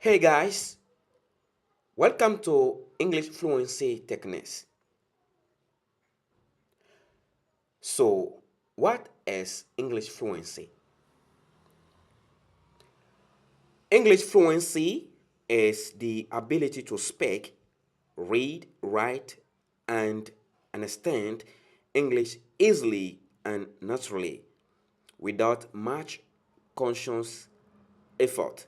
Hey guys, welcome to English Fluency Techniques. So, what is English fluency? English fluency is the ability to speak, read, write, and understand English easily and naturally without much conscious effort.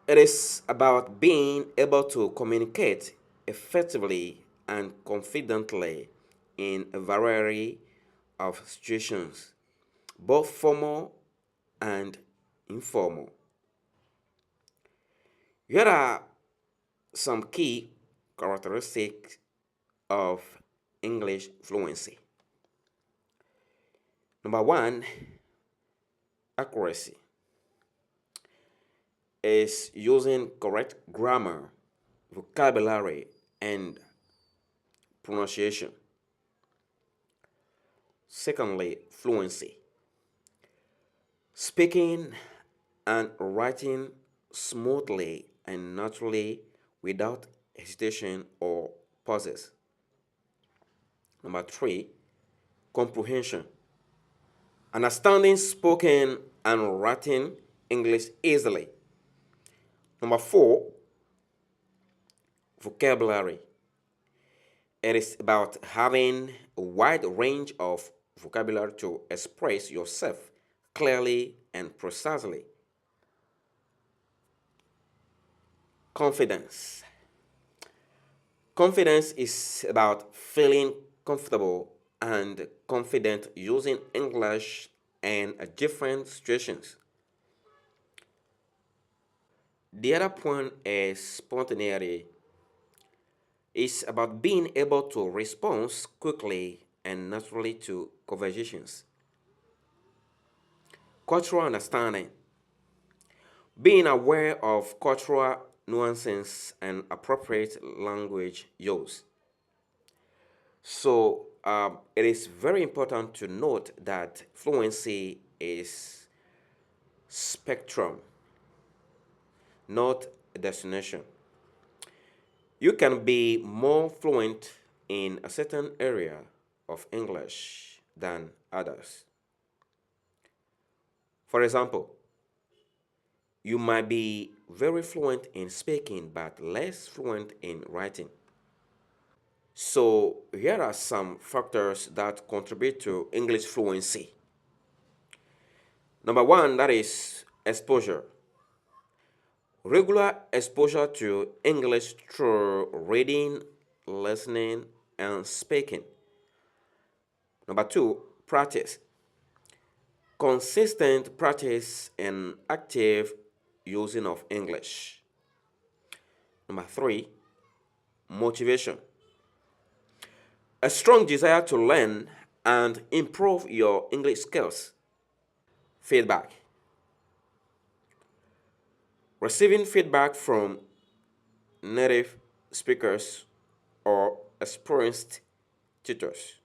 It is about being able to communicate effectively and confidently in a variety of situations, both formal and informal. Here are some key characteristics of English fluency. Number one, accuracy is using correct grammar, vocabulary, and pronunciation. Secondly, fluency. Speaking and writing smoothly and naturally without hesitation or pauses. Number three, comprehension. Understanding spoken and written English easily. Number four, vocabulary. It is about having a wide range of vocabulary to express yourself clearly and precisely. Confidence. Confidence is about feeling comfortable and confident using English in different situations. The other point is spontaneity. It's about being able to respond quickly and naturally to conversations. Cultural understanding. Being aware of cultural nuances and appropriate language use. So it is very important to note that fluency is spectrum, not a destination. You can be more fluent in a certain area of English than others. For example, you might be very fluent in speaking but less fluent in writing. So, here are some factors that contribute to English fluency. Number one, that is exposure. Regular exposure to English through reading, listening, and speaking. Number two, practice. Consistent practice and active using of English. Number three, motivation. A strong desire to learn and improve your English skills. Feedback. Receiving feedback from native speakers or experienced tutors.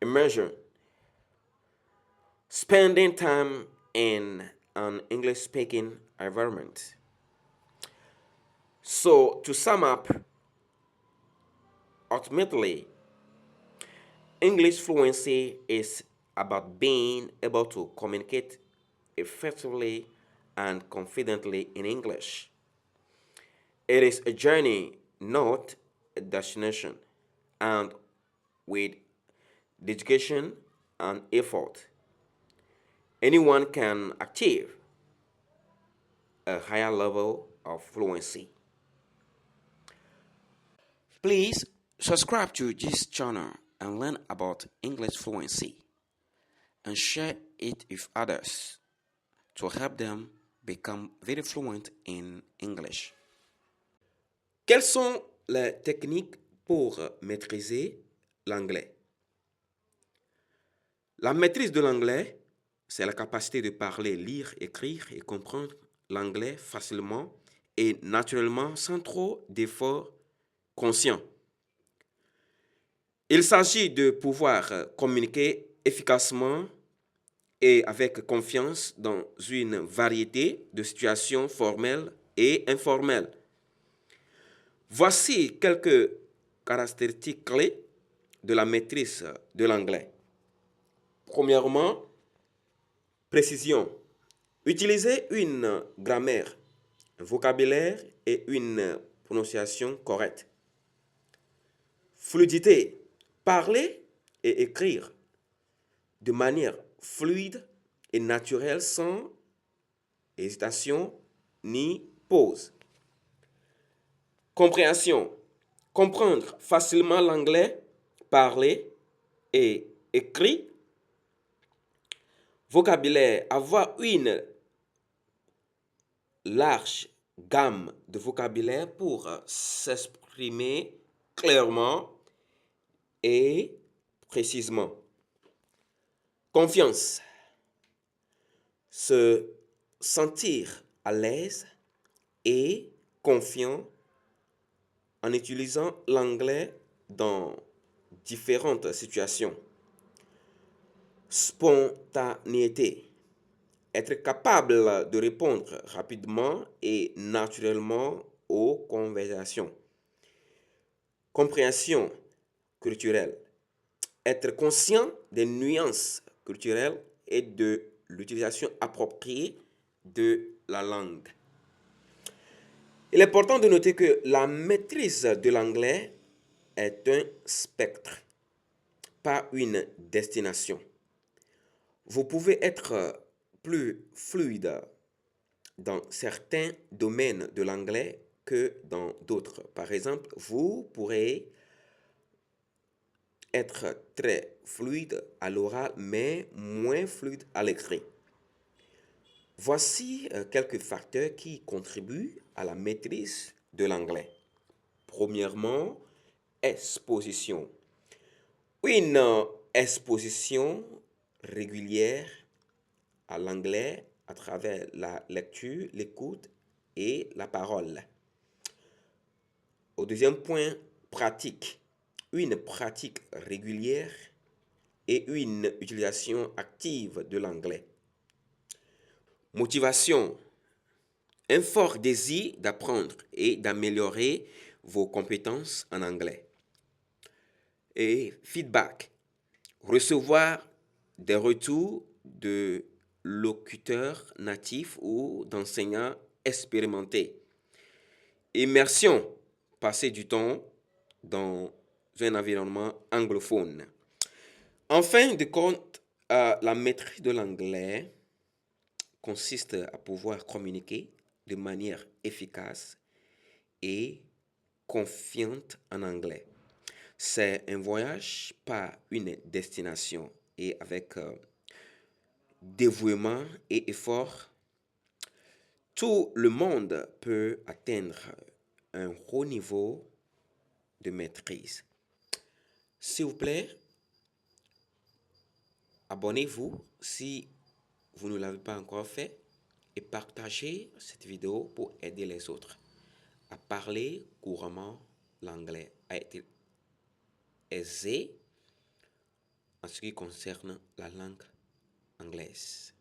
Immersion. Spending time in an English speaking environment. So, to sum up, ultimately, English fluency is about being able to communicate effectively and confidently in English. It is a journey, not a destination, and with dedication and effort, anyone can achieve a higher level of fluency. Please subscribe to this channel and learn about English fluency and share it with others to help them become very fluent in English. Quelles sont les techniques pour maîtriser l'anglais? La maîtrise de l'anglais, c'est la capacité de parler, lire, écrire et comprendre l'anglais facilement et naturellement sans trop d'efforts conscients. Il s'agit de pouvoir communiquer efficacement et avec confiance dans une variété de situations formelles et informelles. Voici quelques caractéristiques clés de la maîtrise de l'anglais. Premièrement, précision. Utilisez une grammaire, un vocabulaire et une prononciation correcte. Fluidité. Parler et écrire de manière fluide et naturelle sans hésitation ni pause. Compréhension. Comprendre facilement l'anglais parlé et écrit. Vocabulaire. Avoir une large gamme de vocabulaire pour s'exprimer clairement et précisément. Confiance. Se sentir à l'aise et confiant en utilisant l'anglais dans différentes situations. Spontanéité. Être capable de répondre rapidement et naturellement aux conversations. Compréhension culturelle. Être conscient des nuances culturelles et de l'utilisation appropriée de la langue. Il est important de noter que la maîtrise de l'anglais est un spectre, pas une destination. Vous pouvez être plus fluide dans certains domaines de l'anglais que dans d'autres. Par exemple, vous pourrez être très fluide à l'oral, mais moins fluide à l'écrit. Voici quelques facteurs qui contribuent à la maîtrise de l'anglais. Premièrement, exposition. Une exposition régulière à l'anglais à travers la lecture, l'écoute et la parole. Au deuxième point, pratique. Une pratique régulière et une utilisation active de l'anglais. Motivation. Un fort désir d'apprendre et d'améliorer vos compétences en anglais. Et feedback. Recevoir des retours de locuteurs natifs ou d'enseignants expérimentés. Immersion. Passer du temps dans un environnement anglophone. En fin de compte, la maîtrise de l'anglais consiste à pouvoir communiquer de manière efficace et confiante en anglais. C'est un voyage, pas une destination. Et avec dévouement et effort, tout le monde peut atteindre un haut niveau de maîtrise. S'il vous plaît, abonnez-vous si vous ne l'avez pas encore fait et partagez cette vidéo pour aider les autres à parler couramment l'anglais, à être aisé en ce qui concerne la langue anglaise.